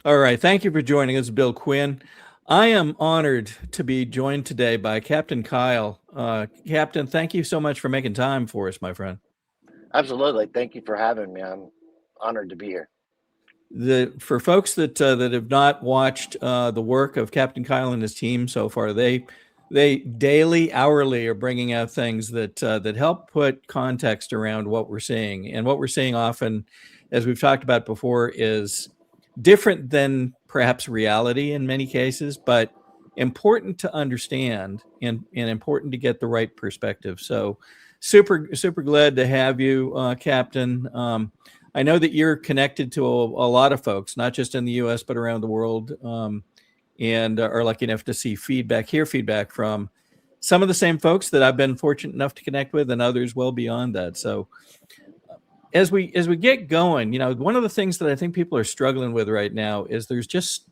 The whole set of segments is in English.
All right. Thank you for joining us, Bill Quinn. I am honored to be joined today by Captain Kyle. Captain, thank you so much for making time for us, my friend. Absolutely. Thank you for having me. I'm honored to be here. For folks that have not watched the work of Captain Kyle and his team so far, they daily, hourly are bringing out things that help put context around what we're seeing, and what we're seeing often, as we've talked about before, is different than perhaps reality in many cases, but important to understand and important to get the right perspective. So, super glad to have you, Captain. I know that you're connected to a lot of folks, not just in the U.S. but around the world, and are lucky enough to hear feedback from some of the same folks that I've been fortunate enough to connect with, and others well beyond that. So, as we get going, one of the things that I think people are struggling with right now is there's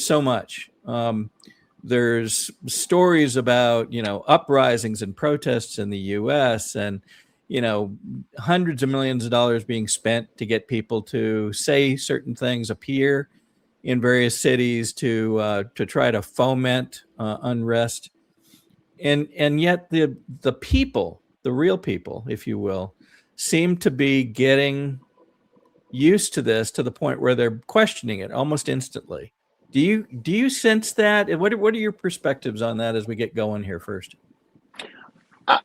so much. There's stories about uprisings and protests in the U.S. and you know hundreds of millions of dollars being spent to get people to say certain things, appear in various cities to try to foment unrest, and yet the people, the real people, if you will, seem to be getting used to this to the point where they're questioning it almost instantly. Do you sense that? And what are your perspectives on that as we get going here first?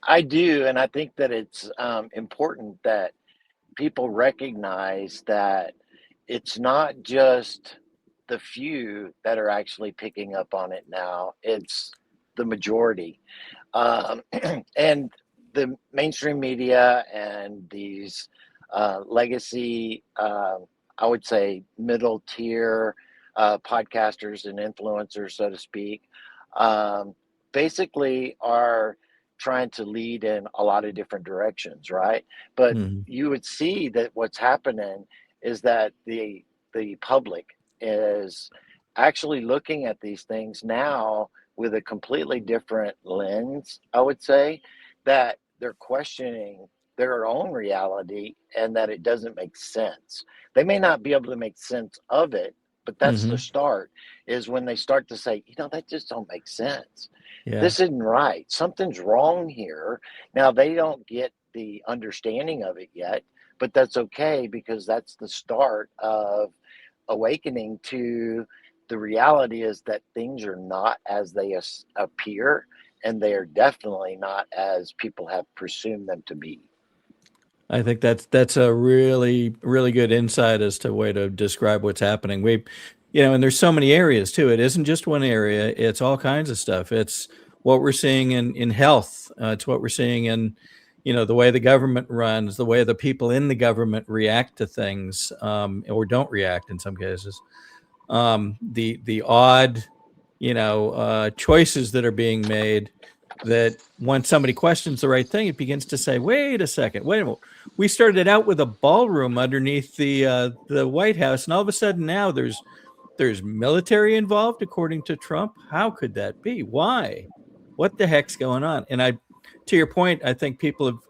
I do, and I think that it's important that people recognize that it's not just the few that are actually picking up on it now, it's the majority. Um, and the mainstream media and these legacy, I would say, middle tier podcasters and influencers, so to speak, um, basically are trying to lead in a lot of different directions, right? But Mhm. you would see that what's happening is that the public is actually looking at these things now with a completely different lens, I would say, that they're questioning their own reality and that it doesn't make sense. They may not be able to make sense of it, but that's the Mhm. start, is when they start to say, that just don't make sense. Yeah. This isn't right. Something's wrong here. Now they don't get the understanding of it yet, but that's okay because that's the start of awakening to the reality is that things are not as they appear, and they are definitely not as people have presumed them to be. I think that's a really good insight as to way to describe what's happening. And there's so many areas too. It isn't just one area. It's all kinds of stuff. It's what we're seeing in health. It's what we're seeing in, the way the government runs, the way the people in the government react to things, or don't react in some cases. The odd, choices that are being made, that when somebody questions the right thing, it begins to say, wait a second, wait a minute. We started out with a ballroom underneath the White House, and all of a sudden now there's military involved, according to Trump. How could that be? Why? What the heck's going on? And to your point, I think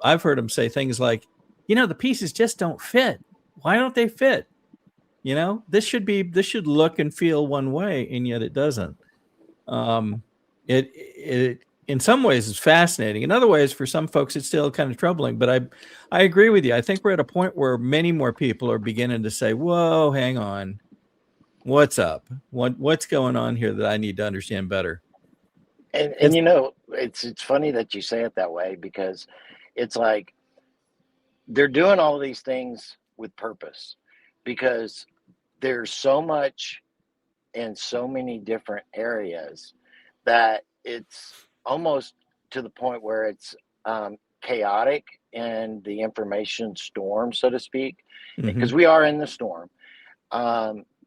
I've heard them say things like, the pieces just don't fit. Why don't they fit? This should look and feel one way, and yet it doesn't. Um, it in some ways is fascinating. In other ways, for some folks, it's still kind of troubling. But I agree with you. I think we're at a point where many more people are beginning to say, "Whoa, hang on, what's up? What's going on here that I need to understand better?" And It's it's funny that you say it that way because it's like they're doing all of these things with purpose because there's so much in so many different areas that it's almost to the point where it's chaotic in the information storm, so to speak, because hmm we are in the storm.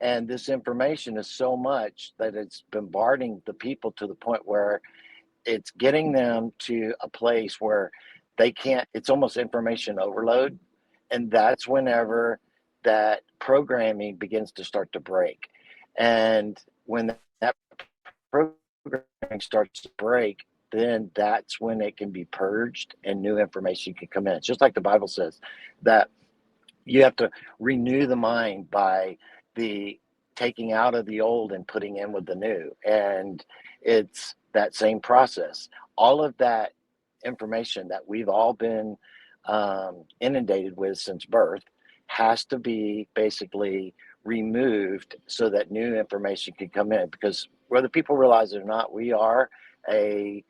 And this information is so much that it's bombarding the people to the point where it's getting them to a place where they can't, it's almost information overload. And that's whenever that programming begins to start to break. And when that programming starts to break, then that's when it can be purged and new information can come in. It's just like the Bible says that you have to renew the mind by the taking out of the old and putting in with the new. And it's that same process. All of that information that we've all been inundated with since birth has to be basically removed so that new information can come in. Because whether people realize it or not, we are a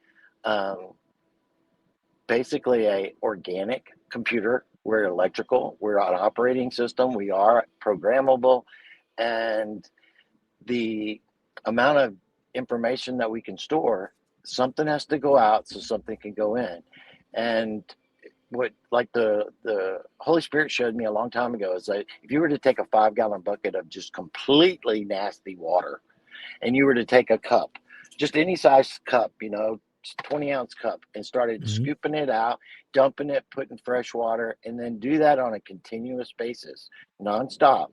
um, basically a organic computer. We're electrical. We're an operating system. We are programmable, and the amount of information that we can store, something has to go out so something can go in. And what like the Holy Spirit showed me a long time ago is that if you were to take a 5 gallon bucket of just completely nasty water, and you were to take a cup, just any size cup, 20-ounce cup, and started Mhm. scooping it out, dumping it, putting fresh water, and then do that on a continuous basis, nonstop,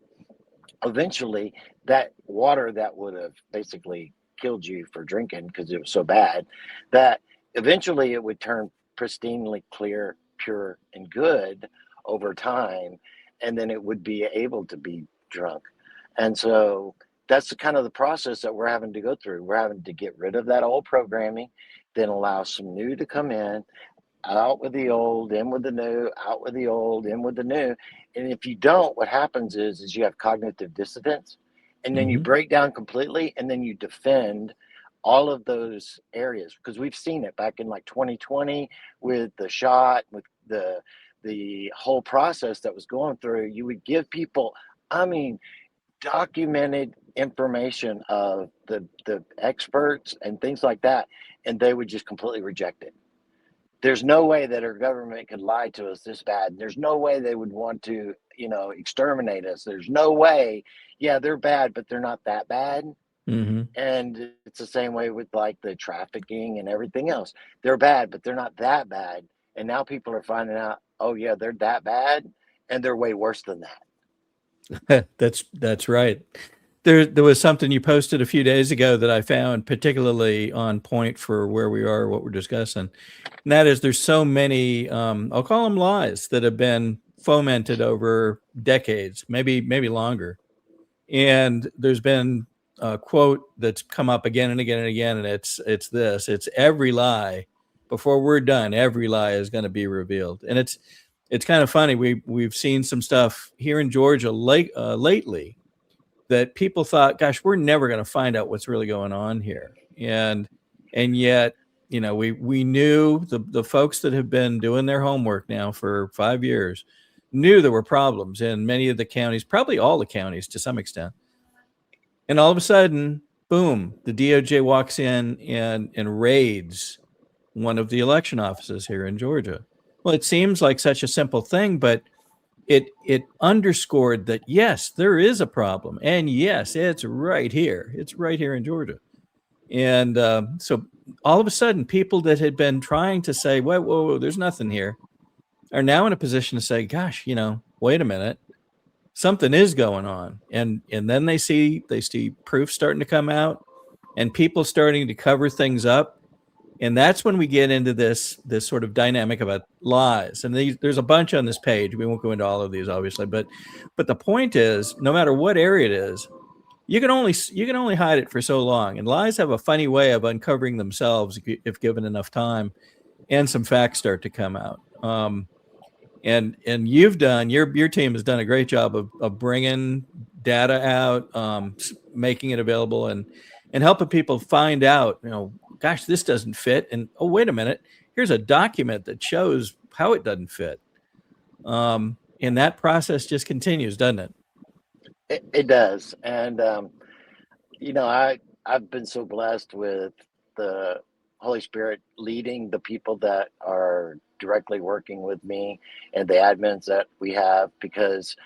eventually that water that would have basically killed you for drinking because it was so bad, that eventually it would turn pristinely clear, pure, and good over time, and then it would be able to be drunk. And so that's the kind of the process that we're having to go through. We're having to get rid of that old programming, then allow some new to come in, out with the old, in with the new, out with the old, in with the new. And if you don't, what happens is you have cognitive dissonance, and then you Mhm. break down completely, and then you defend all of those areas, because we've seen it back in like 2020 with the shot, with the whole process that was going through. You would give people, I mean, documented information of the experts and things like that, and they would just completely reject it. There's no way that our government could lie to us this bad. There's no way they would want to, exterminate us. There's no way. Yeah, they're bad, but they're not that bad. Mhm. And it's the same way with like the trafficking and everything else. They're bad, but they're not that bad. And now people are finding out, oh yeah, they're that bad, and they're way worse than that. That's right. There was something you posted a few days ago that I found particularly on point for where we are, what we're discussing. And that is there's so many, I'll call them lies that have been fomented over decades, maybe longer. And there's been a quote that's come up again and again and again, and it's this: it's every lie before we're done, every lie is going to be revealed. And it's kind of funny. We've seen some stuff here in Georgia lately that people thought, gosh, we're never going to find out what's really going on here. And yet, we knew the folks that have been doing their homework now for 5 years knew there were problems in many of the counties, probably all the counties to some extent. And all of a sudden, boom, the DOJ walks in and raids one of the election offices here in Georgia. Well, it seems like such a simple thing, but it underscored that yes, there is a problem, and yes, it's right here. It's right here in Georgia. And so all of a sudden, people that had been trying to say, "Whoa, whoa, whoa, there's nothing here," are now in a position to say, "Gosh, wait a minute, something is going on." And then they see proof starting to come out, and people starting to cover things up. And that's when we get into this sort of dynamic about lies. And there's a bunch on this page. We won't go into all of these, obviously, but the point is, no matter what area it is, you can only hide it for so long. And lies have a funny way of uncovering themselves if given enough time, and some facts start to come out. And your team has done a great job of bringing data out, making it available, and helping people find out, gosh, this doesn't fit, and oh, wait a minute, here's a document that shows how it doesn't fit. And that process just continues, doesn't it? It does. And I've been so blessed with the Holy Spirit leading the people that are directly working with me, and the admins that we have, because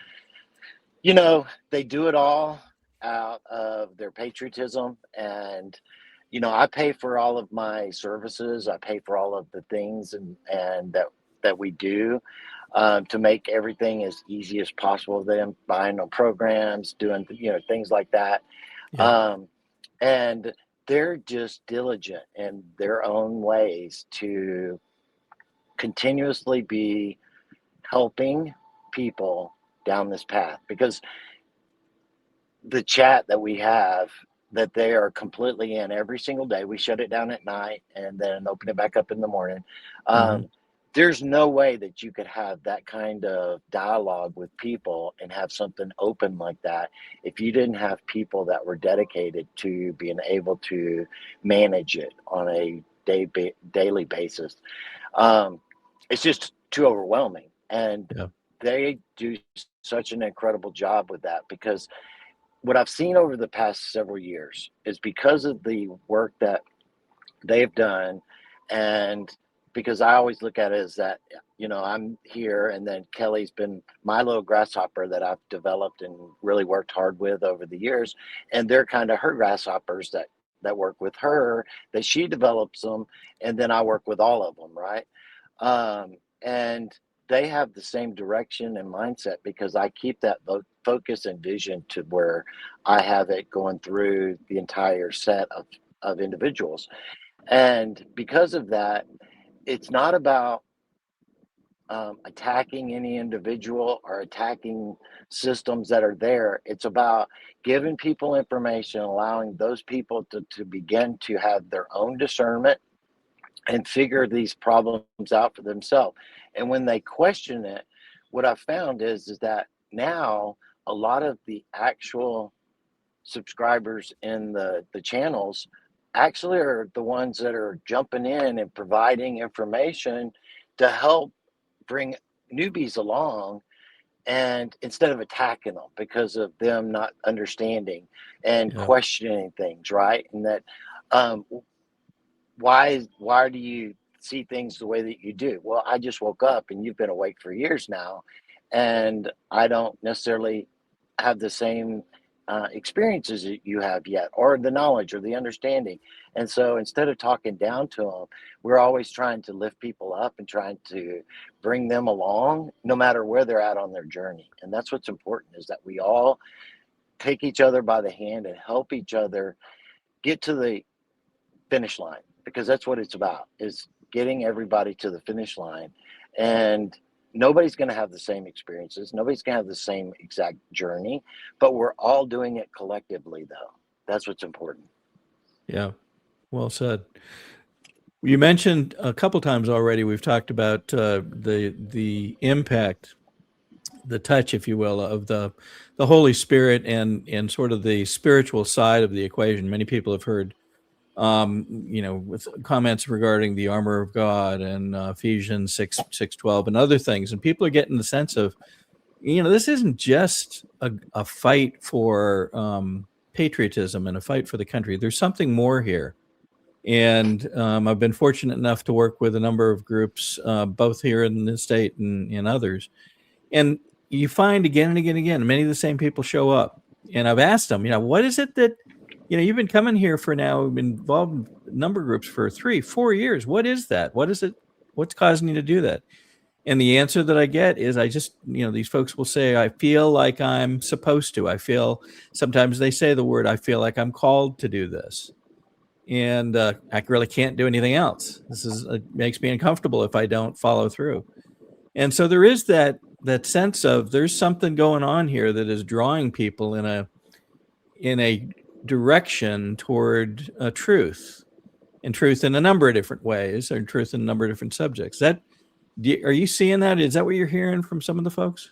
they do it all out of their patriotism. And I pay for all of my services. I pay for all of the things and that we do, to make everything as easy as possible. Them buying no programs, doing things like that. Yeah. um, and they're just diligent in their own ways to continuously be helping people down this path, because the chat that we have, that they are completely in every single day. We shut it down at night and then open it back up in the morning. Hmm. There's no way that you could have that kind of dialogue with people and have something open like that if you didn't have people that were dedicated to being able to manage it on a daily basis. Um, it's just too overwhelming. And Yeah. they do such an incredible job with that, because what I've seen over the past several years is because of the work that they've done. And because I always look at it as that, I'm here, and then Kelly's been my little grasshopper that I've developed and really worked hard with over the years. And they're kind of her grasshoppers that work with her, that she develops them. And then I work with all of them, right? And they have the same direction and mindset, because I keep that focus and vision to where I have it going through the entire set of individuals. And because of that, it's not about attacking any individual or attacking systems that are there. It's about giving people information, allowing those people to begin to have their own discernment and figure these problems out for themselves. And when they question it, what I've found is that now a lot of the actual subscribers in the channels actually are the ones that are jumping in and providing information to help bring newbies along, and instead of attacking them because of them not understanding and Yeah. questioning things, right? And that um, why do you see things the way that you do? Well, I just woke up and you've been awake for years now, and I don't necessarily have the same experiences that you have yet, or the knowledge or the understanding. And so instead of talking down to them, we're always trying to lift people up and trying to bring them along no matter where they're at on their journey. And that's what's important, is that we all take each other by the hand and help each other get to the finish line, because that's what it's about, is getting everybody to the finish line. And nobody's going to have the same experiences, nobody's going to have the same exact journey, but we're all doing it collectively, though. That's what's important. Yeah. Well said. You mentioned a couple times already, we've talked about the impact, the touch, if you will, of the Holy Spirit and sort of the spiritual side of the equation. Many people have heard, with comments regarding the armor of God and Ephesians 6:12 and other things, and people are getting the sense of, this isn't just a fight for patriotism and a fight for the country. There's something more here. And I've been fortunate enough to work with a number of groups, both here in the state and in others. And you find again and again and again, many of the same people show up. And I've asked them, what is it that, you've been coming here for now, we've been involved in number groups for 3-4 years. What is that? What is it? What's causing you to do that? And the answer that I get is I just, these folks will say, I feel like I'm supposed to. Sometimes they say the word, I feel like I'm called to do this. And I really can't do anything else. It makes me uncomfortable if I don't follow through. And so there is that sense of there's something going on here that is drawing people in a direction toward truth, and truth in a number of different ways, or truth in a number of different subjects. Are you seeing that? Is that what you're hearing from some of the folks?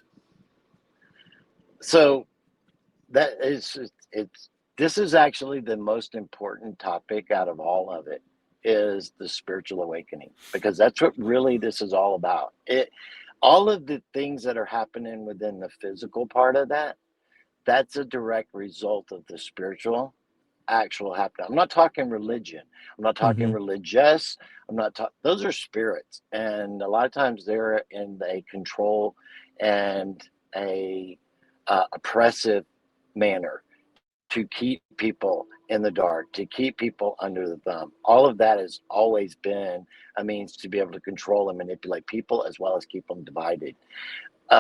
So that is it's this is actually the most important topic out of all of it, is the spiritual awakening, because that's what really this is all about. All of the things that are happening within the physical part of that's a direct result of the spiritual actual happening. I'm not talking religion. I'm not talking Mm-hmm. religious. I'm not talking, those are spirits. And a lot of times they're in a control and a oppressive manner to keep people in the dark, to keep people under the thumb. All of that has always been a means to be able to control and manipulate people, as well as keep them divided.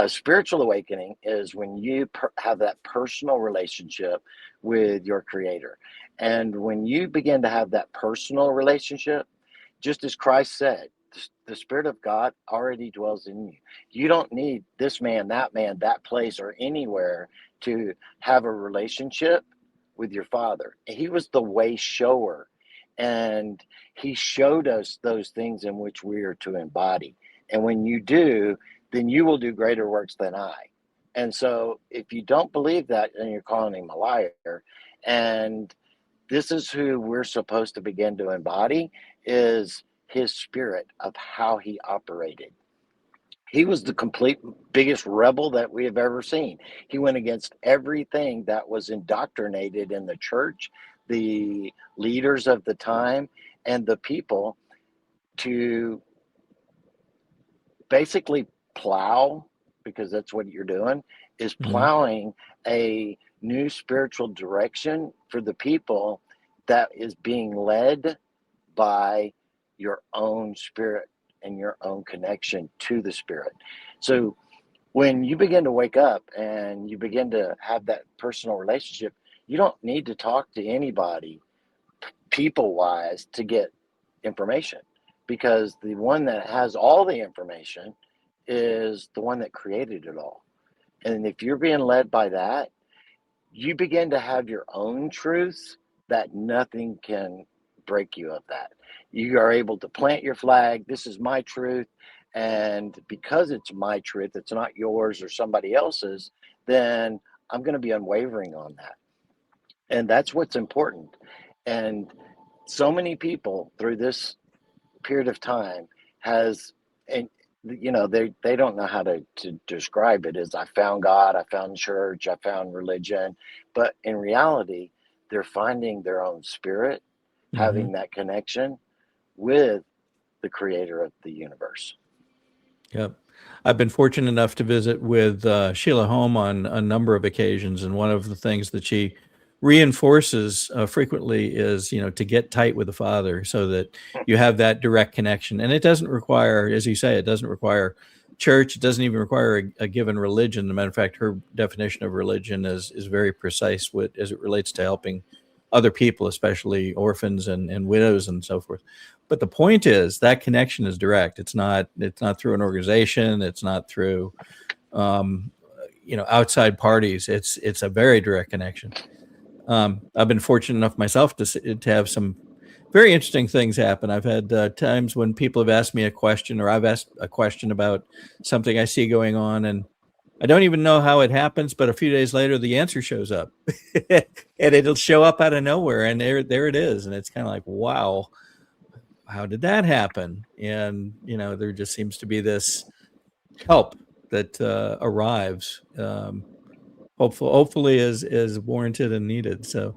Spiritual awakening is when you have that personal relationship with your creator. And when you begin to have that personal relationship, just as Christ said, the Spirit of God already dwells in you. You don't need this man, that place, or anywhere to have a relationship with your Father. He was the way shower, and he showed us those things in which we are to embody. And when you do, then you will do greater works than I. And so if you don't believe that, then you're calling him a liar. And this is who we're supposed to begin to embody, is his spirit of how he operated. He was the complete biggest rebel that we have ever seen. He went against everything that was indoctrinated in the church, the leaders of the time, and the people, to basically plow, because that's what you're doing, is plowing a new spiritual direction for the people that is being led by your own spirit and your own connection to the spirit. So when you begin to wake up and you begin to have that personal relationship, you don't need to talk to anybody people wise to get information, because the one that has all the information is the one that created it all. And if you're being led by that, you begin to have your own truths that nothing can break you of that. You are able to plant your flag. This is my truth. And because it's my truth, it's not yours or somebody else's, then I'm going to be unwavering on that. And that's what's important. And so many people through this period of time has, and they don't know how to describe it as, I found God, I found church, I found religion. But in reality, they're finding their own spirit, having that connection with the creator of the universe. Yep. I've been fortunate enough to visit with Sheila Home on a number of occasions, and one of the things that she reinforces frequently is, to get tight with the Father so that you have that direct connection. And it doesn't require, as you say, it doesn't require church. It doesn't even require a given religion. As a matter of fact, her definition of religion is very precise as it relates to helping other people, especially orphans and widows and so forth. But the point is that connection is direct. It's not through an organization. It's not through, outside parties. It's a very direct connection. I've been fortunate enough myself to have some very interesting things happen. I've had times when people have asked me a question, or I've asked a question about something I see going on, and I don't even know how it happens, but a few days later, the answer shows up and it'll show up out of nowhere. And there it is. And it's kind of like, wow, how did that happen? And, there just seems to be this help that arrives, hopefully is warranted and needed. So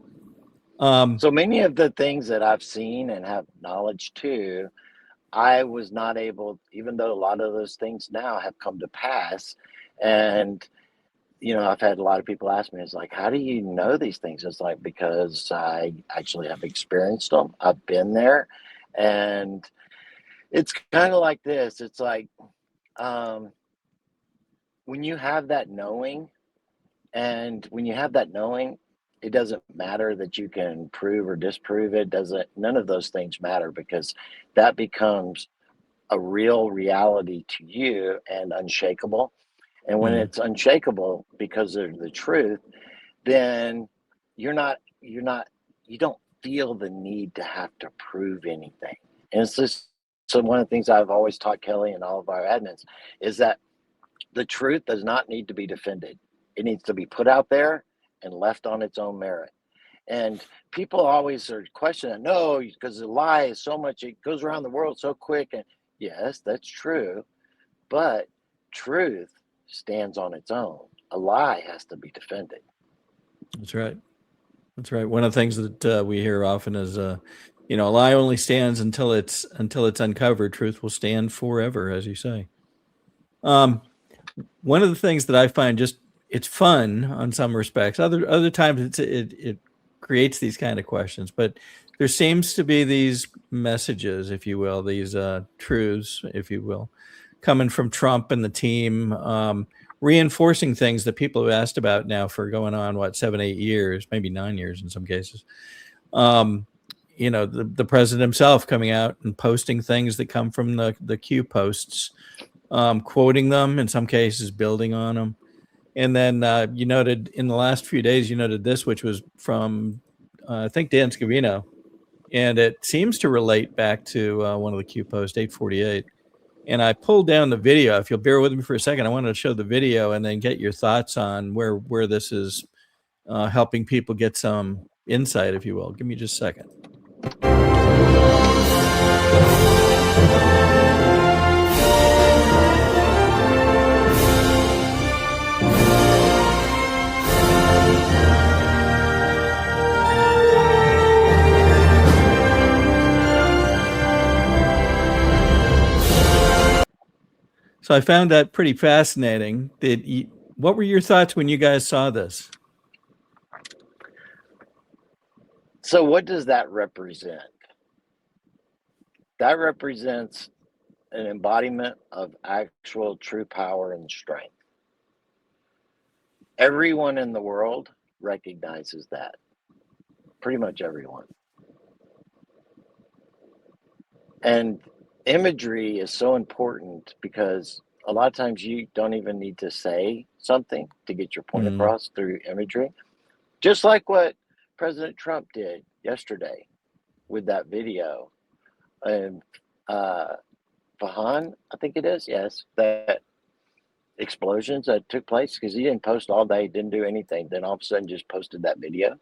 Many of the things that I've seen and have knowledge to, I was not able, even though a lot of those things now have come to pass. And I've had a lot of people ask me, it's like, how do you know these things? It's like, because I actually have experienced them. I've been there. And it's kind of like this. It's like, when you have that knowing, it doesn't matter that you can prove or disprove it. None of those things matter, because that becomes a real reality to you and unshakable. And when it's unshakable because of the truth, then you don't feel the need to have to prove anything. And it's just, so one of the things I've always taught Kelly and all of our admins is that the truth does not need to be defended. It needs to be put out there and left on its own merit. And people always are questioning, no, because the lie is so much, it goes around the world so quick. And yes, that's true. But truth stands on its own. A lie has to be defended. That's right. That's right. One of the things that we hear often is, a lie only stands until it's uncovered. Truth will stand forever, as you say. One of the things that I find it's fun on some respects. Other times it creates these kind of questions, but there seems to be these messages, if you will, these truths, if you will, coming from Trump and the team, reinforcing things that people have asked about now for going on, 7, 8 years, maybe 9 years in some cases. The president himself coming out and posting things that come from the Q posts, quoting them, in some cases building on them. And then you noted in the last few days, you noted this, which was from, I think, Dan Scavino. And it seems to relate back to one of the Q posts, 848. And I pulled down the video. If you'll bear with me for a second, I wanted to show the video and then get your thoughts on where this is helping people get some insight, if you will. Give me just a second. So I found that pretty fascinating. What were your thoughts when you guys saw this? So what does that represent? That represents an embodiment of actual true power and strength. Everyone in the world recognizes that. Pretty much everyone. And imagery is so important because a lot of times you don't even need to say something to get your point across through imagery. Just like what President Trump did yesterday with that video. And Fahan, I think it is, yes, that explosions that took place, because he didn't post all day, didn't do anything, then all of a sudden just posted that video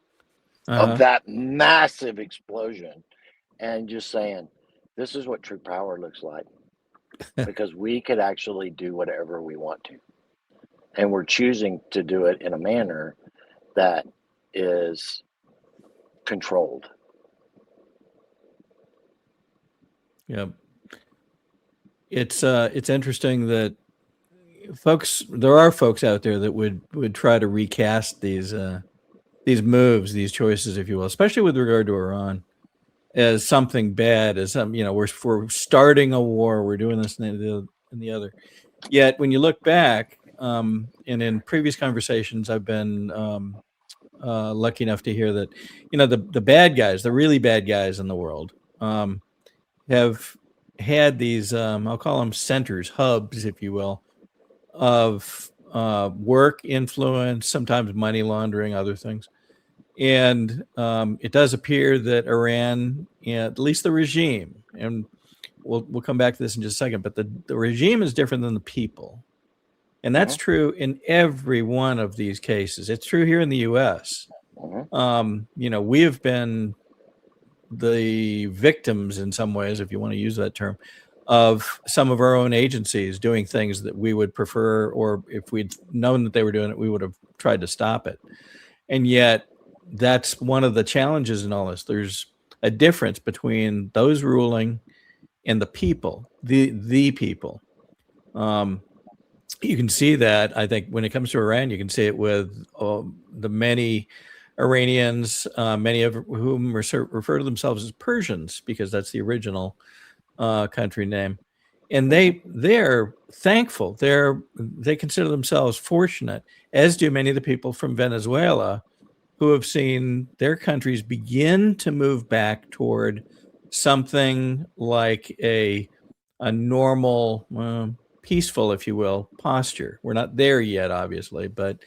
of that massive explosion and just saying, this is what true power looks like, because we could actually do whatever we want to. And we're choosing to do it in a manner that is controlled. Yeah. It's interesting that there are folks out there that would try to recast these moves, these choices, if you will, especially with regard to Iran, as something bad, as we're starting a war, we're doing this and the other. Yet when you look back, and in previous conversations, I've been lucky enough to hear that the bad guys, the really bad guys in the world, have had these I'll call them centers, hubs, if you will, of work, influence, sometimes money laundering, other things. And it does appear that Iran, at least the regime, and we'll come back to this in just a second, but the regime is different than the people. And that's true in every one of these cases. It's true here in the U.S. We have been the victims in some ways, if you want to use that term, of some of our own agencies doing things that we would prefer, or if we'd known that they were doing it, we would have tried to stop it. And yet that's one of the challenges in all this. There's a difference between those ruling and the people, the people. You can see that, I think, when it comes to Iran, you can see it with the many Iranians, many of whom refer to themselves as Persians, because that's the original country name. And they're thankful. They consider themselves fortunate, as do many of the people from Venezuela, who have seen their countries begin to move back toward something like a normal, peaceful, if you will, posture. We're not there yet, obviously, but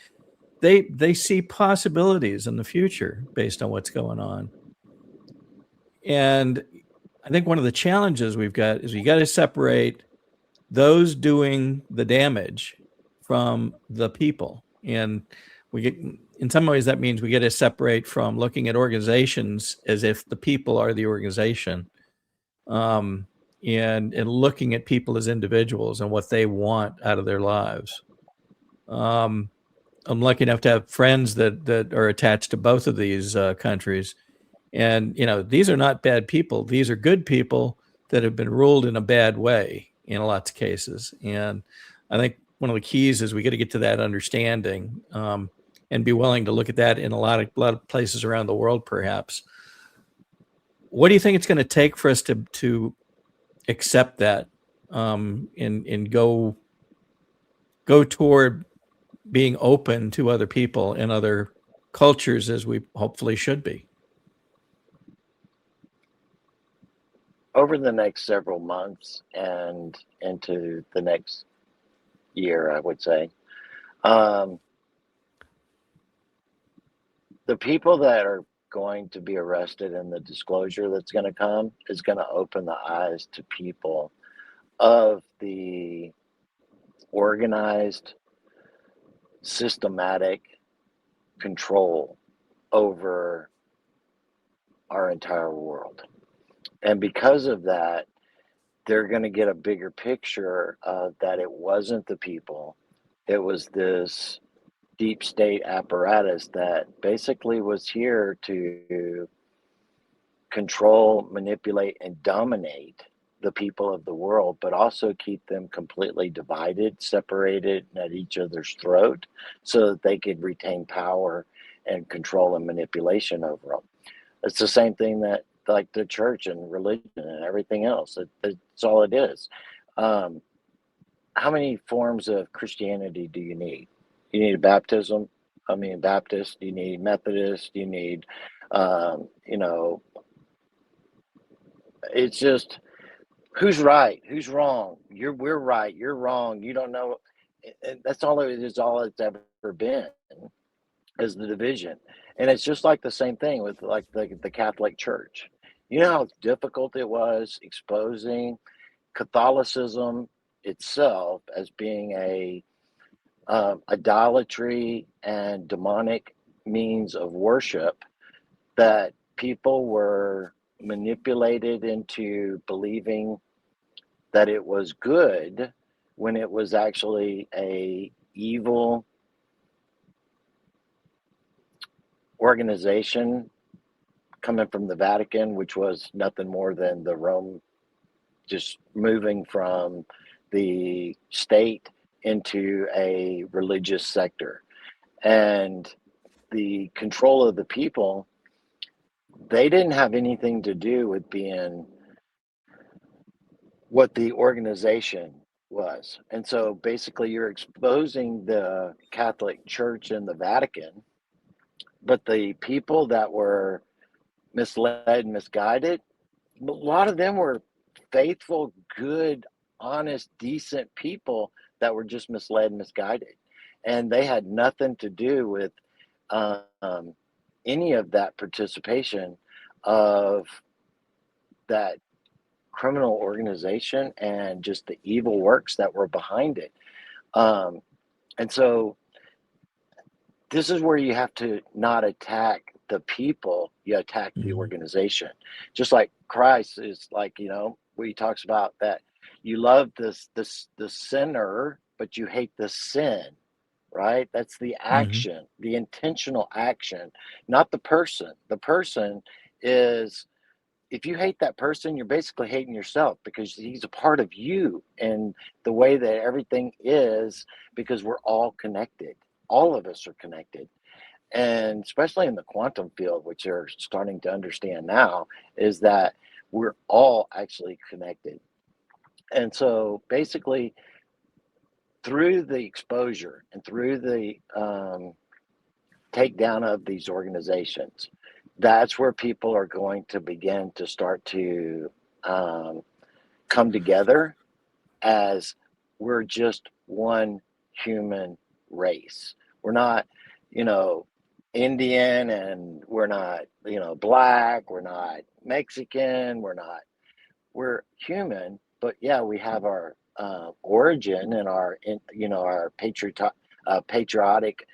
they see possibilities in the future based on what's going on. And I think one of the challenges we've got is we got to separate those doing the damage from the people. And in some ways, that means we get to separate from looking at organizations as if the people are the organization, and looking at people as individuals and what they want out of their lives. I'm lucky enough to have friends that are attached to both of these countries. And, these are not bad people. These are good people that have been ruled in a bad way in lots of cases. And I think one of the keys is we got to get to that understanding, and be willing to look at that in a lot of places around the world, perhaps. What do you think it's going to take for us to accept that, and go toward being open to other people and other cultures, as we hopefully should be? Over the next several months and into the next year, I would say, the people that are going to be arrested and the disclosure that's going to come is going to open the eyes to people of the organized, systematic control over our entire world. And because of that, they're going to get a bigger picture of that it wasn't the people, it was this deep state apparatus that basically was here to control, manipulate, and dominate the people of the world, but also keep them completely divided, separated, and at each other's throat so that they could retain power and control and manipulation over them. It's the same thing that like the church and religion and everything else. It's all it is. How many forms of Christianity do you need? You need a baptism. I mean, Baptist. You need Methodist. You need, you know, it's just who's right, who's wrong. We're right. You're wrong. You don't know. And that's all it is. All it's ever been is the division. And it's just like the same thing with like the Catholic Church. You know how difficult it was exposing Catholicism itself as being a idolatry and demonic means of worship, that people were manipulated into believing that it was good when it was actually a evil organization coming from the Vatican, which was nothing more than the Rome just moving from the state into a religious sector. And the control of the people, they didn't have anything to do with being what the organization was. And so basically you're exposing the Catholic Church and the Vatican, but the people that were misled and misguided, a lot of them were faithful, good, honest, decent people that were just misled and misguided. And they had nothing to do with any of that participation of that criminal organization and just the evil works that were behind it. And so this is where you have to not attack the people, you attack the organization. Just like Christ is like, you know, where he talks about that you love the sinner, but you hate the sin, right? That's the action, the intentional action, not the person. The person is, if you hate that person, you're basically hating yourself because he's a part of you and the way that everything is, because we're all connected. All of us are connected. And especially in the quantum field, which they're starting to understand now, is that we're all actually connected. And so basically, through the exposure and through the takedown of these organizations, that's where people are going to begin to start to come together as we're just one human race. We're not, you know, Indian, and we're not, you know, black, we're not Mexican, we're human, but yeah, we have our origin and our, you know, our patriotic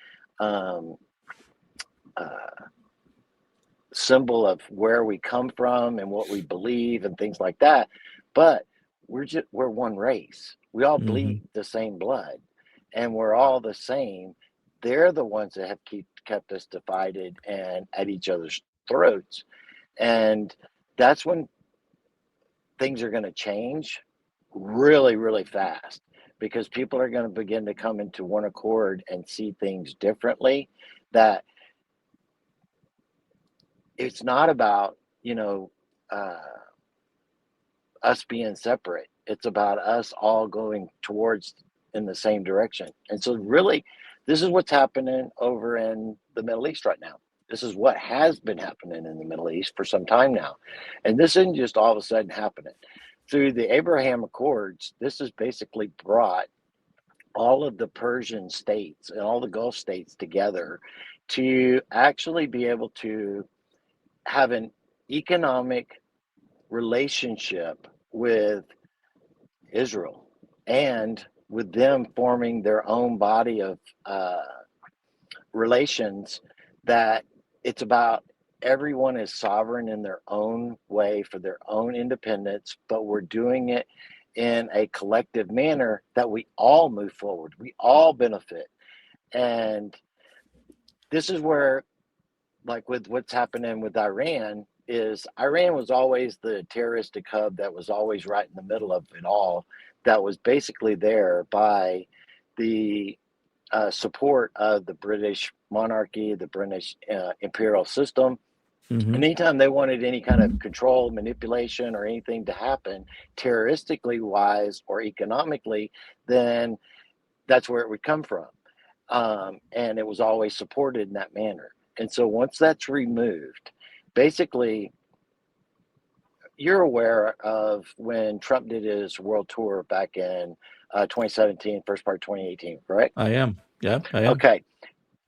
symbol of where we come from and what we believe and things like that. But we're one race. We all bleed the same blood, and we're all the same. They're the ones that have kept us divided and at each other's throats. And that's when things are going to change really, really fast, because people are going to begin to come into one accord and see things differently. That it's not about, you know, us being separate. It's about us all going towards in the same direction. And so really, this is what's happening over in the Middle East right now. This is what has been happening in the Middle East for some time now. And this isn't just all of a sudden happening. Through the Abraham Accords, this has basically brought all of the Persian states and all the Gulf states together to actually be able to have an economic relationship with Israel, and with them forming their own body of relations, that it's about everyone is sovereign in their own way for their own independence, but we're doing it in a collective manner that we all move forward, we all benefit. And this is where, like with what's happening with Iran, is Iran was always the terroristic hub that was always right in the middle of it all, that was basically there by the support of the British monarchy, the British imperial system. Mm-hmm. Anytime they wanted any kind of control, manipulation, or anything to happen, terroristically wise or economically, then that's where it would come from. And it was always supported in that manner. And so once that's removed, basically, you're aware of when Trump did his world tour back in 2017, first part of 2018, correct? I am. Yeah, I am. Okay.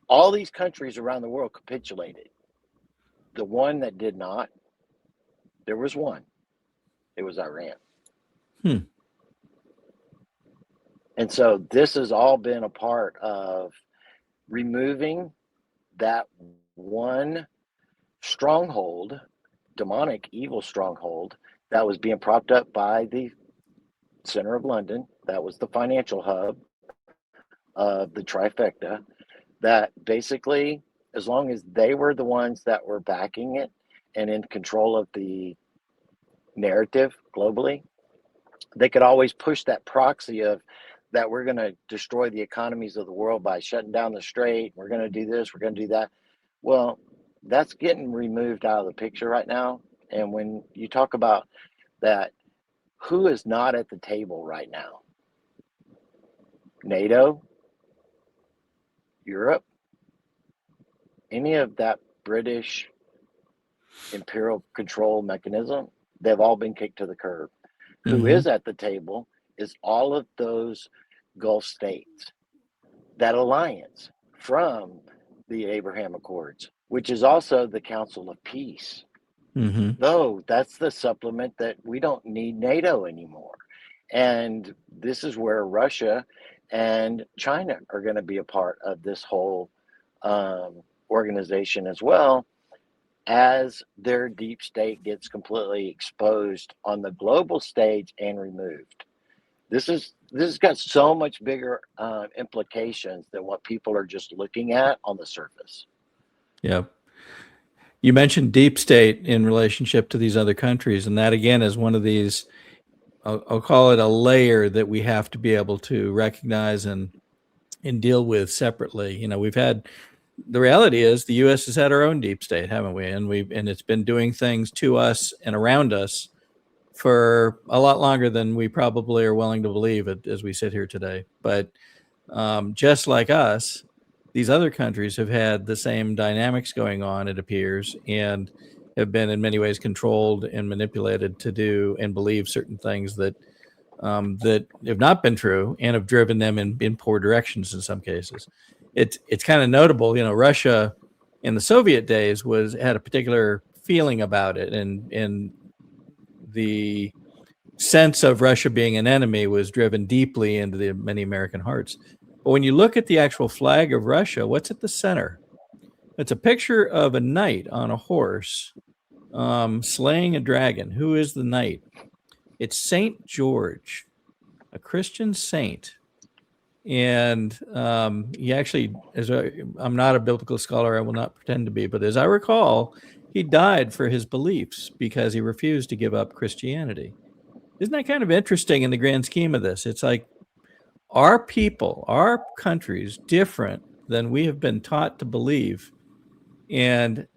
All these countries around the world capitulated. The one that did not, there was one. It was Iran. Hmm. And so this has all been a part of removing that one stronghold, demonic, evil stronghold, that was being propped up by the center of London. That was the financial hub of the trifecta. That basically, as long as they were the ones that were backing it and in control of the narrative globally, they could always push that proxy of that we're going to destroy the economies of the world by shutting down the strait. We're going to do this, we're going to do that. Well, that's getting removed out of the picture right now. And when you talk about that, who is not at the table right now? NATO, Europe, any of that British imperial control mechanism, they've all been kicked to the curb. Who Mm-hmm. is at the table is all of those Gulf states, that alliance from the Abraham Accords, which is also the Council of Peace. Mm-hmm. Though that's the supplement that we don't need NATO anymore. And this is where Russia and China are going to be a part of this whole organization as well, as their deep state gets completely exposed on the global stage and removed. This has got so much bigger implications than what people are just looking at on the surface. Yeah. You mentioned deep state in relationship to these other countries, and that again is one of these. I'll call it a layer that we have to be able to recognize and deal with separately. We've had, the reality is the U.S. has had our own deep state, haven't we? And it's been doing things to us and around us for a lot longer than we probably are willing to believe it as we sit here today. But just like us, these other countries have had the same dynamics going on, it appears, and have been in many ways controlled and manipulated to do and believe certain things that that have not been true and have driven them in poor directions in some cases. It's kind of notable, Russia in the Soviet days had a particular feeling about it, and the sense of Russia being an enemy was driven deeply into the many American hearts. But when you look at the actual flag of Russia, what's at the center? It's a picture of a knight on a horse slaying a dragon. Who is the knight? It's Saint George, a Christian saint. And he actually, I'm not a biblical scholar, I will not pretend to be, but as I recall, he died for his beliefs because he refused to give up Christianity. Isn't that kind of interesting in the grand scheme of this? It's like, our people, our countries, different than we have been taught to believe. And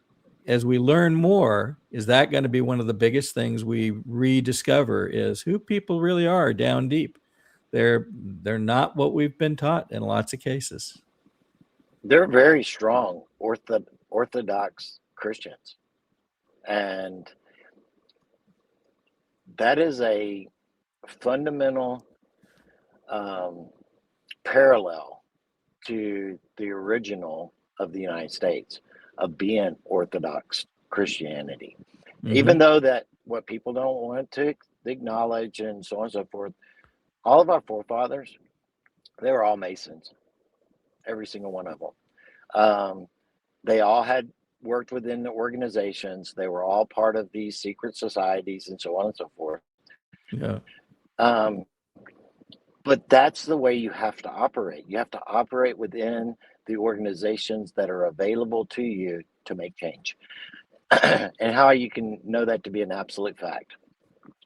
as we learn more, is that going to be one of the biggest things we rediscover, is who people really are down deep? They're not what we've been taught in lots of cases. They're very strong Orthodox Christians. And that is a fundamental parallel to the original of the United States of being Orthodox Christianity. Mm-hmm. Even though that what people don't want to acknowledge and so on and so forth, all of our forefathers, they were all Masons, every single one of them. They all had worked within the organizations. They were all part of these secret societies and so on and so forth. Yeah. Um, but that's the way you have to operate. You have to operate within the organizations that are available to you to make change. And how you can know that to be an absolute fact.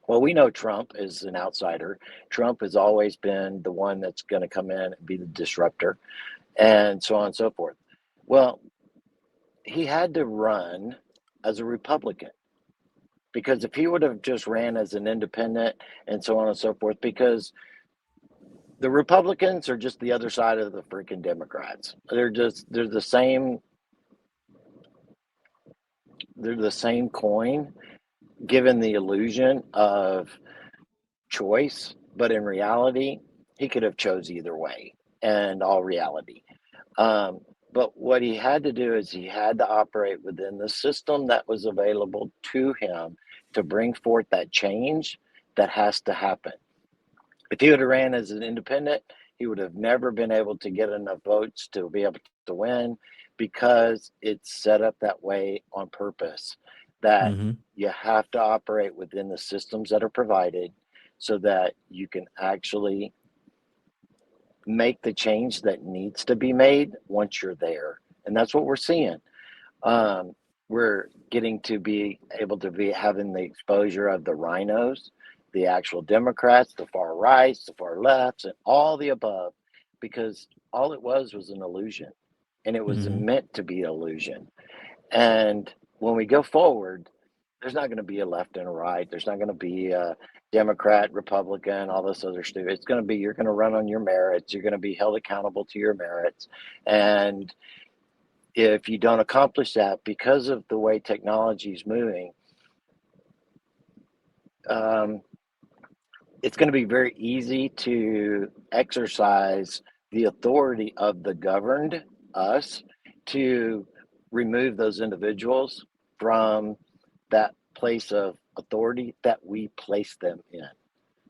Well, we know Trump is an outsider. Trump has always been the one that's going to come in and be the disruptor and so on and so forth. Well, he had to run as a Republican, because if he would have just ran as an independent and so on and so forth, because the Republicans are just the other side of the freaking Democrats. They're the same coin, given the illusion of choice, but in reality, he could have chose either way and all reality. But what he had to do is he had to operate within the system that was available to him to bring forth that change that has to happen. If he would have ran as an independent, he would have never been able to get enough votes to be able to win, because it's set up that way on purpose, that Mm-hmm. you have to operate within the systems that are provided so that you can actually make the change that needs to be made once you're there. And that's what we're seeing. We're getting to be able to be having the exposure of the rhinos, the actual Democrats, the far rights, the far lefts, and all the above, because all it was an illusion, and it was Mm-hmm. meant to be an illusion. And when we go forward, there's not going to be a left and a right. There's not going to be a Democrat, Republican, all this other stuff. It's going to be, you're going to run on your merits. You're going to be held accountable to your merits. And if you don't accomplish that, because of the way technology is moving, it's going to be very easy to exercise the authority of the governed, us, to remove those individuals from that place of authority that we place them in.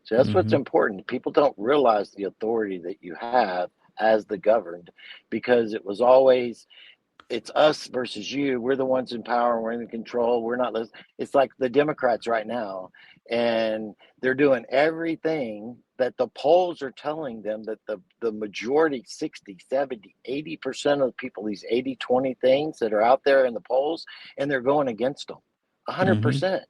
So that's what's Mm-hmm. important. People don't realize the authority that you have as the governed, because it was always, it's us versus you. We're the ones in power. We're in control. We're not listening. It's like the Democrats right now, and they're doing everything that the polls are telling them that the majority, 60, 70, 80% of the people, these 80-20 things that are out there in the polls, and they're going against them Mm-hmm. 100%.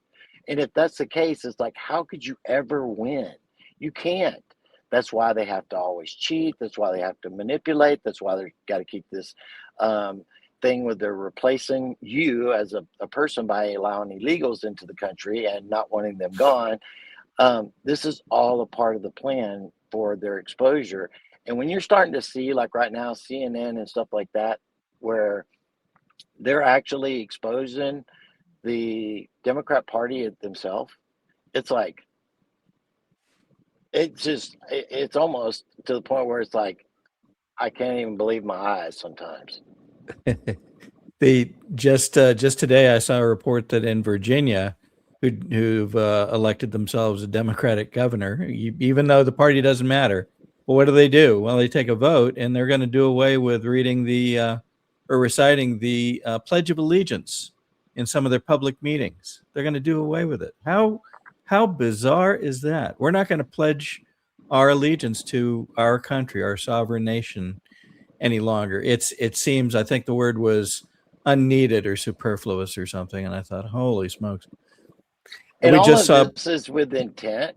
And if that's the case, it's like, how could you ever win? You can't. That's why they have to always cheat. That's why they have to manipulate. That's why they've got to keep this thing where they're replacing you as a person by allowing illegals into the country and not wanting them gone. This is all a part of the plan for their exposure. And when you're starting to see, like right now, CNN and stuff like that, where they're actually exposing the Democrat Party themselves, it's like, it's almost to the point where it's like, I can't even believe my eyes sometimes. The just today I saw a report that in Virginia, who've elected themselves a Democratic governor, even though the party doesn't matter. Well, what do? Well, they take a vote, and they're going to do away with reading the or reciting the Pledge of Allegiance in some of their public meetings. They're going to do away with it. How bizarre is that? We're not going to pledge our allegiance to our country, our sovereign nation, any longer. It seems, I think the word was unneeded or superfluous or something, and I thought, holy smokes. And And we all just of saw. this is with intent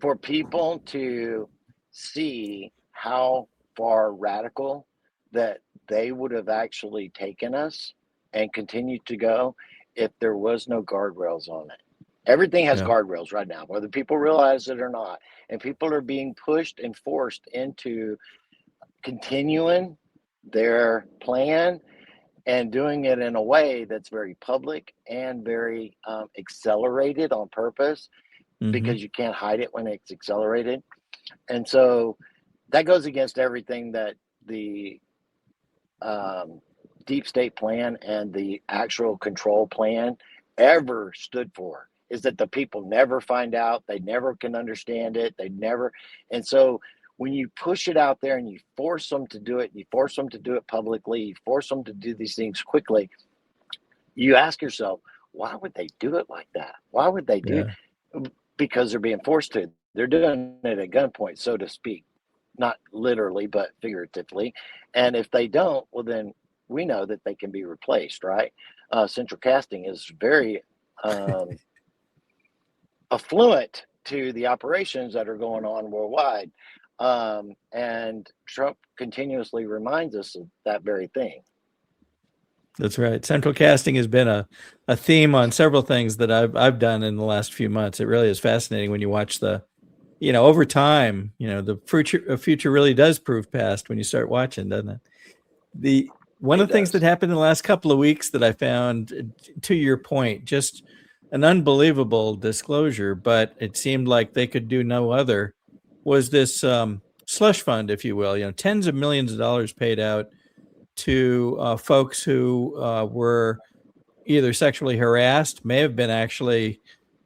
for people to see how far radical that they would have actually taken us and continued to go if there was no guardrails on it. Everything has Yeah. guardrails right now, whether people realize it or not. And people are being pushed and forced into continuing their plan and doing it in a way that's very public and very accelerated on purpose, Mm-hmm. because you can't hide it when it's accelerated. And so that goes against everything that the deep state plan and the actual control plan ever stood for is that the people never find out, they never can understand it, they never. And so when you push it out there and you force them to do it, you force them to do it publicly, you force them to do these things quickly, you ask yourself, why would they do it like that? Why would they do it? Because they're being forced to. They're doing it at gunpoint, so to speak, not literally, but figuratively. And if they don't, well, then we know that they can be replaced, right? Central casting is very affluent to the operations that are going on worldwide. And Trump continuously reminds us of that very thing. That's right. Central casting has been a theme on several things that I've done in the last few months. It really is fascinating when you watch the, over time, the future really does prove past when you start watching, doesn't it? One of the things that happened in the last couple of weeks that I found, to your point, just an unbelievable disclosure, but it seemed like they could do no other, was this slush fund, if you will, tens of millions of dollars paid out to folks who were either sexually harassed, may have been actually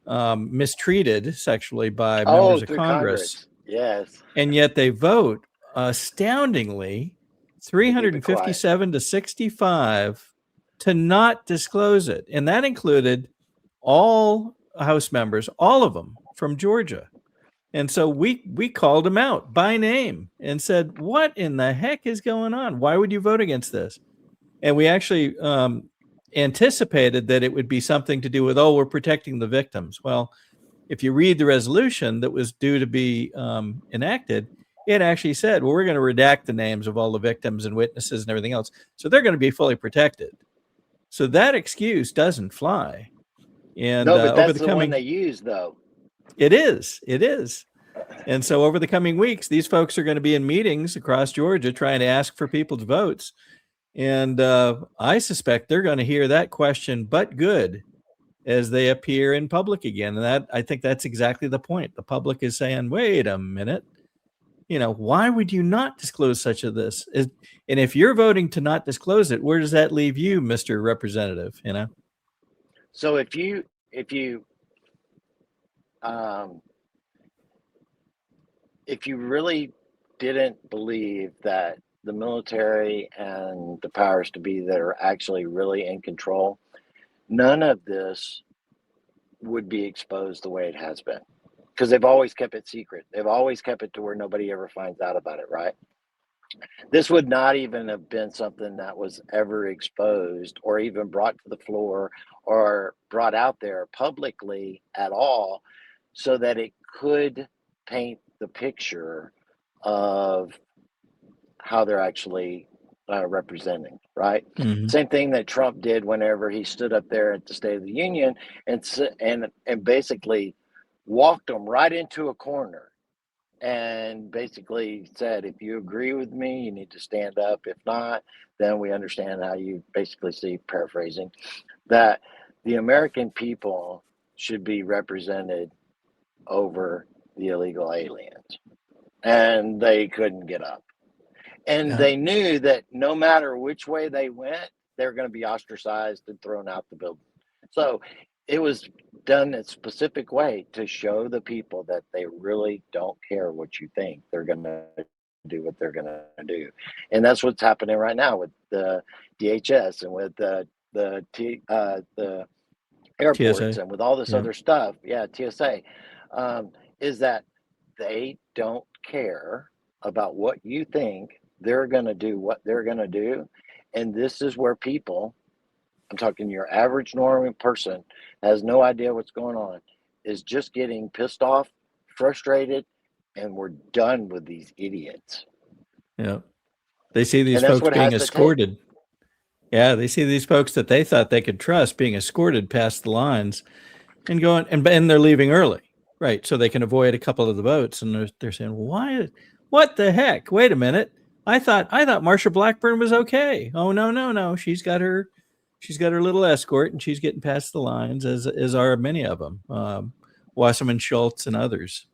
mistreated sexually by members of Congress. Yes. And yet they vote astoundingly 357 to 65 to not disclose it. And that included all House members, all of them from Georgia. And so we called them out by name and said, what in the heck is going on? Why would you vote against this? And we actually anticipated that it would be something to do with, we're protecting the victims. Well, if you read the resolution that was due to be enacted, it actually said, well, we're going to redact the names of all the victims and witnesses and everything else. So they're going to be fully protected. So that excuse doesn't fly. And no, but that's the one they use, though. It is. And so over the coming weeks, these folks are going to be in meetings across Georgia trying to ask for people's votes. And I suspect they're going to hear that question, but good, as they appear in public again. And I think that's exactly the point. The public is saying, wait a minute, why would you not disclose such of this? And if you're voting to not disclose it, where does that leave you, Mr. Representative? So if you really didn't believe that the military and the powers to be that are actually really in control, none of this would be exposed the way it has been, because they've always kept it secret. They've always kept it to where nobody ever finds out about it, right? This would not even have been something that was ever exposed or even brought to the floor or brought out there publicly at all, so that it could paint the picture of how they're actually representing, right? Mm-hmm. Same thing that Trump did whenever he stood up there at the State of the Union and basically walked them right into a corner and basically said, if you agree with me, you need to stand up. If not, then we understand how you basically see, paraphrasing, that the American people should be represented over the illegal aliens. And they couldn't get up. And they knew that no matter which way they went, they're going to be ostracized and thrown out the building. So it was done a specific way to show the people that they really don't care what you think. They're going to do what they're going to do. And that's what's happening right now with the DHS and with the airports TSA. and with all this other stuff. Yeah, TSA. Is that they don't care about what you think. They're going to do what they're going to do. And this is where people, I'm talking your average normal person, has no idea what's going on, is just getting pissed off, frustrated, and we're done with these idiots. Yeah. They see these folks being escorted. Yeah, they see these folks that they thought they could trust being escorted past the lines and going, and they're leaving early. Right. So they can avoid a couple of the votes. And they're saying, why? What the heck? Wait a minute. I thought Marsha Blackburn was okay. Oh, no. She's got her little escort and she's getting past the lines, as are many of them. Wasserman Schultz and others.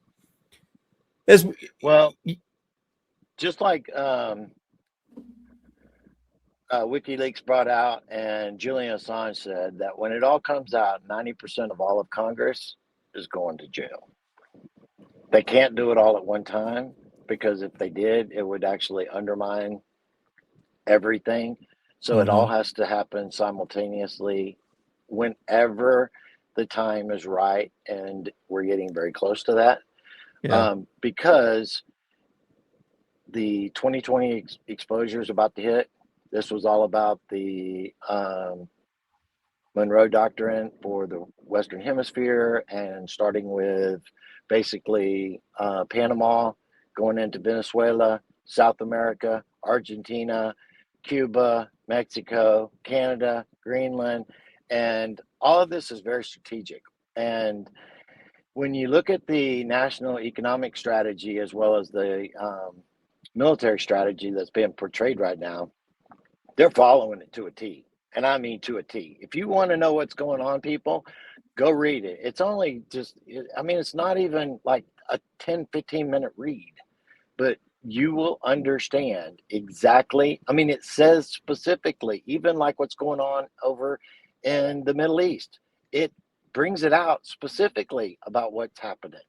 Well, just like WikiLeaks brought out, and Julian Assange said that when it all comes out, 90% of all of Congress is going to jail. They can't do it all at one time, because if they did, it would actually undermine everything. So it all has to happen simultaneously whenever the time is right, and we're getting very close to that. Yeah. Because the 2020 exposure is about to hit. This was all about the Monroe Doctrine for the Western Hemisphere, and starting with basically Panama, going into Venezuela, South America, Argentina, Cuba, Mexico, Canada, Greenland, and all of this is very strategic. And when you look at the national economic strategy as well as the military strategy that's being portrayed right now, they're following it to a T. And I mean to a T. If you want to know what's going on, people, go read it. It's only just, I mean, it's not even like a 10-15 minute read, but you will understand exactly. I mean, it says specifically, even like what's going on over in the Middle East, it brings it out specifically about what's happening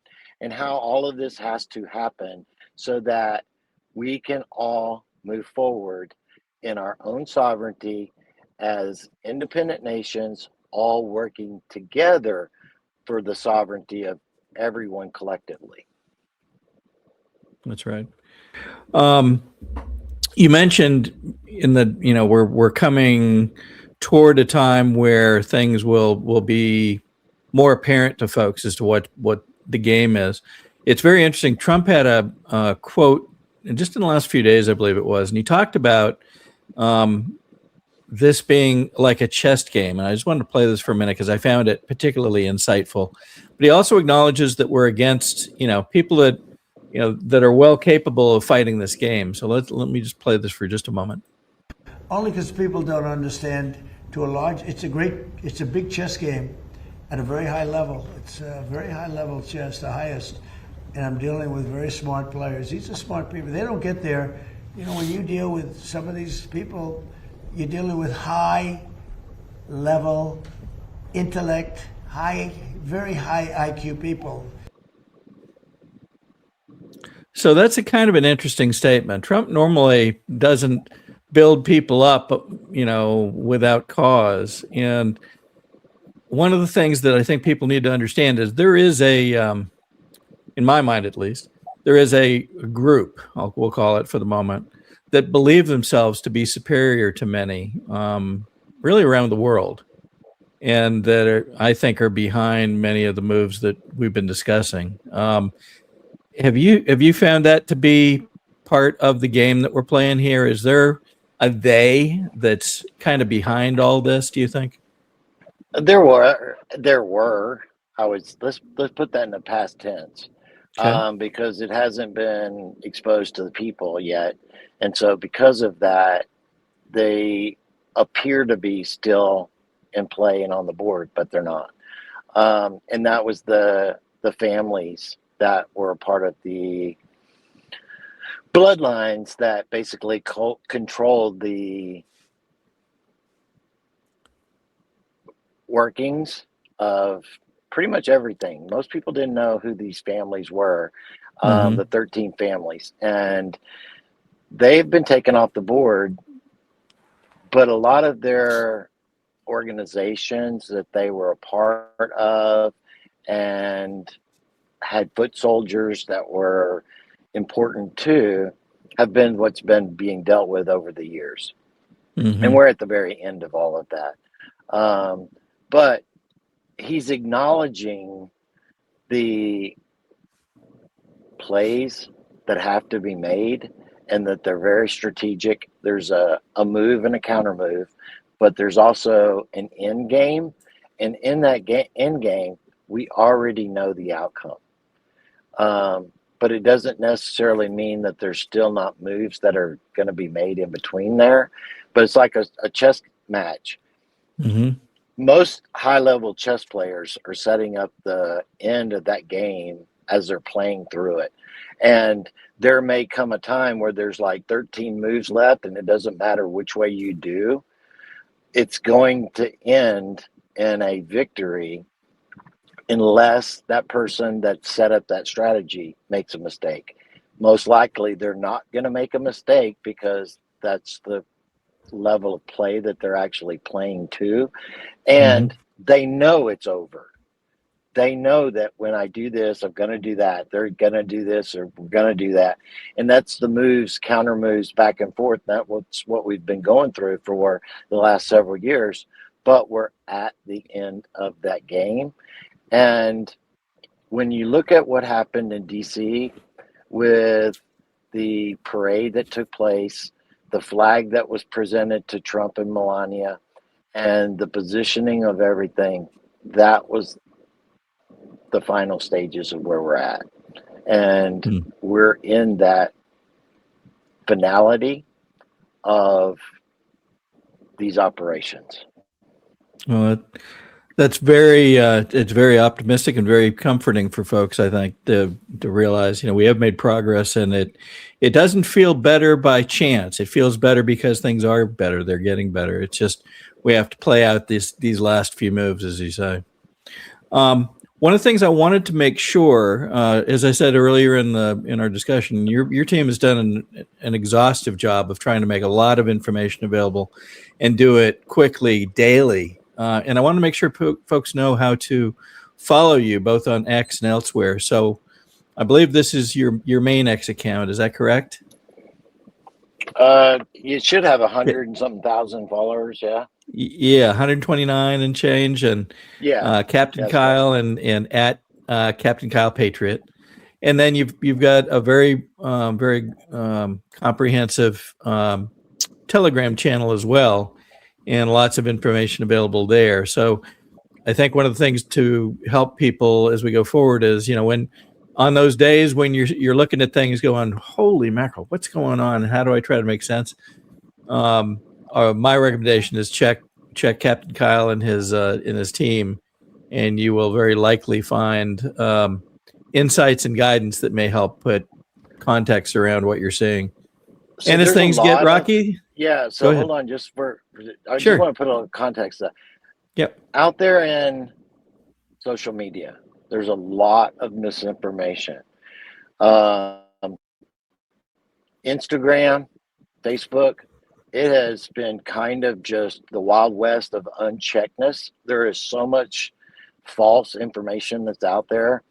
and how all of this has to happen so that we can all move forward in our own sovereignty as independent nations, all working together for the sovereignty of everyone collectively. That's right. You mentioned in the, we're coming toward a time where things will be more apparent to folks as to what the game is. It's very interesting. Trump had a quote just in the last few days, I believe it was, and he talked about this being like a chess game. And I just wanted to play this for a minute because I found it particularly insightful. But he also acknowledges that we're against, people that, that are well capable of fighting this game. So let me just play this for just a moment. Only because people don't understand it's a big chess game at a very high level. It's a very high level chess, the highest. And I'm dealing with very smart players. These are smart people. They don't get there. When you deal with some of these people, you're dealing with high level intellect, very high IQ people. So that's a kind of an interesting statement. Trump normally doesn't build people up, without cause. And one of the things that I think people need to understand is there is in my mind at least, there is a group, we'll call it for the moment, that believe themselves to be superior to many, really around the world, and that I think are behind many of the moves that we've been discussing. Have you found that to be part of the game that we're playing here? Is there a they that's kind of behind all this, do you think? There were. Let's put that in the past tense, Okay. because it hasn't been exposed to the people yet, and so because of that, they appear to be still in play and on the board, but they're not. And that was the families that were a part of the bloodlines that basically controlled the workings of pretty much everything. Most people didn't know who these families were, the 13 families, and they've been taken off the board. But a lot of their organizations that they were a part of and had foot soldiers that were important too have been what's been being dealt with over the years. And we're at the very end of all of that. But he's acknowledging the plays that have to be made and that they're very strategic. There's a move and a counter move, but there's also an end game. And in that end game, we already know the outcome. But it doesn't necessarily mean that there's still not moves that are going to be made in between there. But it's like a chess match. Most high-level chess players are setting up the end of that game as they're playing through it. And there may come a time where there's like 13 moves left, and it doesn't matter which way you do, it's going to end in a victory unless that person that set up that strategy makes a mistake. Most likely they're not going to make a mistake because that's the level of play that they're actually playing to. And they know it's over. They know that when I do this, I'm going to do that. They're going to do this, or we're going to do that. And that's the moves, counter moves back and forth. That's what we've been going through for the last several years. But we're at the end of that game. And when you look at what happened in DC with the parade that took place, the flag that was presented to Trump and Melania, and the positioning of everything, that was the final stages of where we're at. And we're in that finality of these operations. Well, that's very it's very optimistic and very comforting for folks, I think, to realize, we have made progress, and it doesn't feel better by chance. It feels better because things are better. They're getting better. It's just we have to play out these last few moves, as you say. One of the things I wanted to make sure, as I said earlier in our discussion, your team has done an exhaustive job of trying to make a lot of information available and do it quickly, daily. And I want to make sure folks know how to follow you both on X and elsewhere. So I believe this is your main X account. Is that correct? You should have 100 and something thousand followers. Yeah. Yeah, 129 and change, and Yeah. Captain Kyle right. and at Captain Kyle Patriot, and then you've got a very comprehensive Telegram channel as well, and lots of information available there. So I think one of the things to help people as we go forward is, when on those days when you're looking at things going, holy mackerel, what's going on? How do I try to make sense? My recommendation is check Captain Kyle and his team, and you will very likely find insights and guidance that may help put context around what you're seeing. So and as things get rocky, so hold on, I just want to put a little context. Yep. Out there in social media, there's a lot of misinformation. Instagram, Facebook, it has been kind of just the Wild West of uncheckedness. There is so much false information that's out there.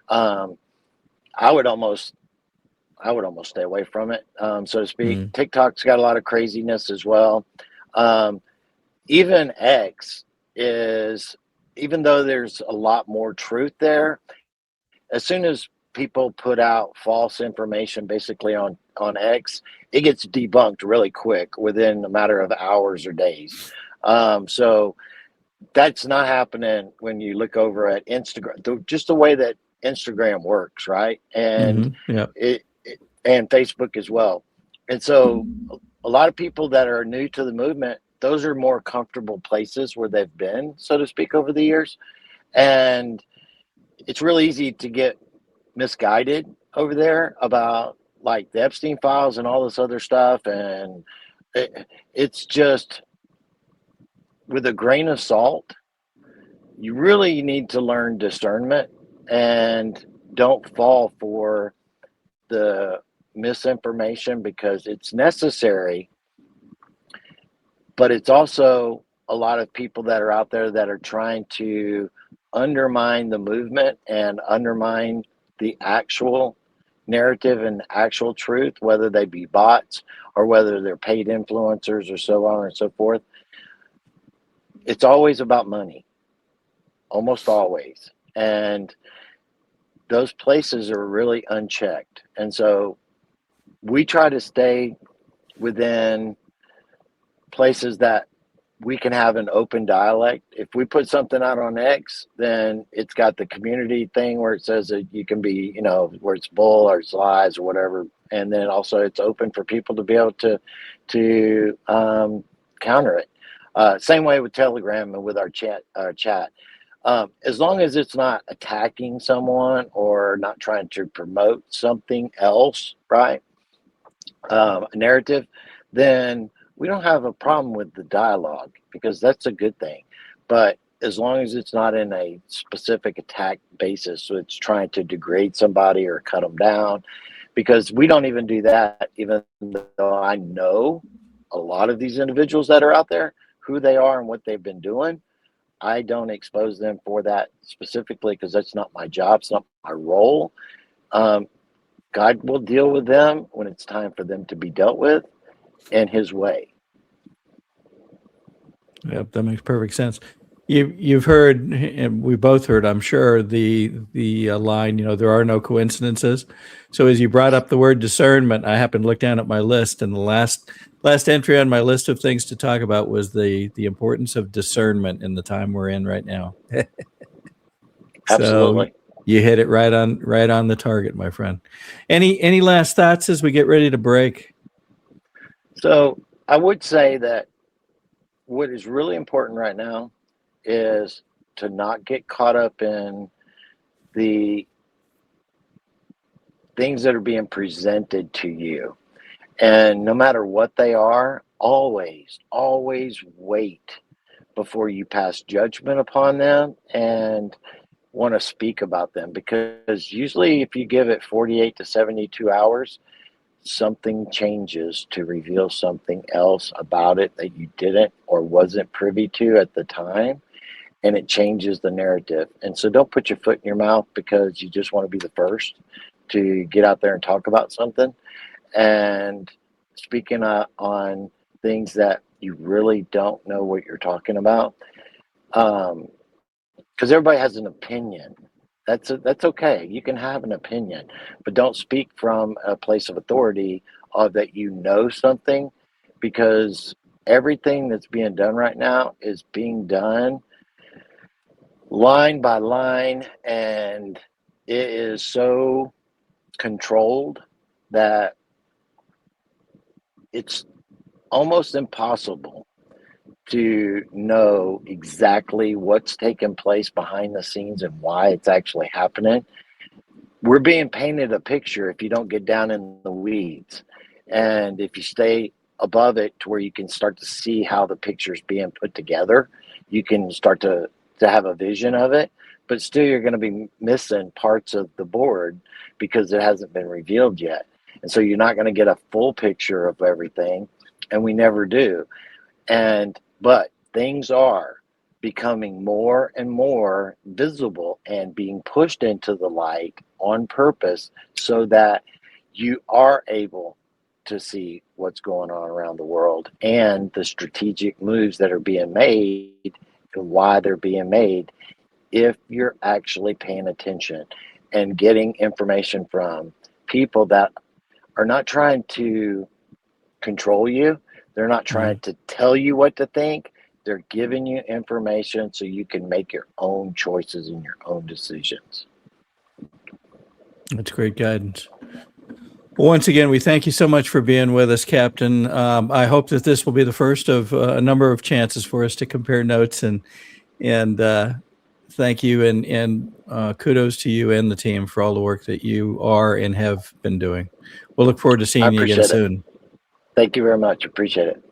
I would almost stay away from it, so to speak. TikTok's got a lot of craziness as well. Even X is, even though there's a lot more truth there, as soon as people put out false information basically on X, it gets debunked really quick within a matter of hours or days. So that's not happening when you look over at Instagram, just the way that Instagram works, right? And and Facebook as well. And so a lot of people that are new to the movement, those are more comfortable places where they've been, so to speak, over the years. And it's really easy to get misguided over there about like the Epstein files and all this other stuff. And it's just, with a grain of salt, you really need to learn discernment and don't fall for the misinformation, because it's necessary, but it's also a lot of people that are out there that are trying to undermine the movement and undermine the actual narrative and actual truth, whether they be bots or whether they're paid influencers or so on and so forth. It's always about money, almost always. And those places are really unchecked. And so we try to stay within places that we can have an open dialect. If we put something out on X, then it's got the community thing where it says that you can be, where it's bull or it's lies or whatever. And then also it's open for people to be able to counter it. Same way with Telegram and with our chat. As long as it's not attacking someone or not trying to promote something else, right? A narrative, then we don't have a problem with the dialogue because that's a good thing. But as long as it's not in a specific attack basis, so it's trying to degrade somebody or cut them down, because we don't even do that, even though I know a lot of these individuals that are out there, who they are and what they've been doing. I don't expose them for that specifically because that's not my job. It's not my role. Um, God will deal with them when it's time for them to be dealt with in His way. Yep, that makes perfect sense. You've heard, and we both heard, I'm sure, the line, there are no coincidences. So as you brought up the word discernment, I happened to look down at my list, and the last entry on my list of things to talk about was the importance of discernment in the time we're in right now. So Absolutely. you hit it right on the target, my friend. Any last thoughts as we get ready to break? So I would say that what is really important right now is to not get caught up in the things that are being presented to you. And no matter what they are, always wait before you pass judgment upon them and want to speak about them. Because usually, if you give it 48 to 72 hours, something changes to reveal something else about it that you didn't or wasn't privy to at the time. And it changes the narrative. And so don't put your foot in your mouth because you just want to be the first to get out there and talk about something. And speaking on things that you really don't know what you're talking about, because everybody has an opinion. That's okay. You can have an opinion, but don't speak from a place of authority of that you know something, because everything that's being done right now is being done line by line, and it is so controlled that it's almost impossible to know exactly what's taking place behind the scenes and why it's actually happening. We're being painted a picture if you don't get down in the weeds. And if you stay above it to where you can start to see how the picture's being put together, you can start to have a vision of it. But still, you're going to be missing parts of the board because it hasn't been revealed yet. And so you're not going to get a full picture of everything. And we never do. But things are becoming more and more visible and being pushed into the light on purpose so that you are able to see what's going on around the world and the strategic moves that are being made and why they're being made if you're actually paying attention and getting information from people that are not trying to control you. They're not trying to tell you what to think. They're giving you information so you can make your own choices and your own decisions. That's great guidance. Well, once again, we thank you so much for being with us, Captain. I hope that this will be the first of a number of chances for us to compare notes, and thank you and kudos to you and the team for all the work that you are and have been doing. We'll look forward to seeing you again soon. Thank you very much. Appreciate it.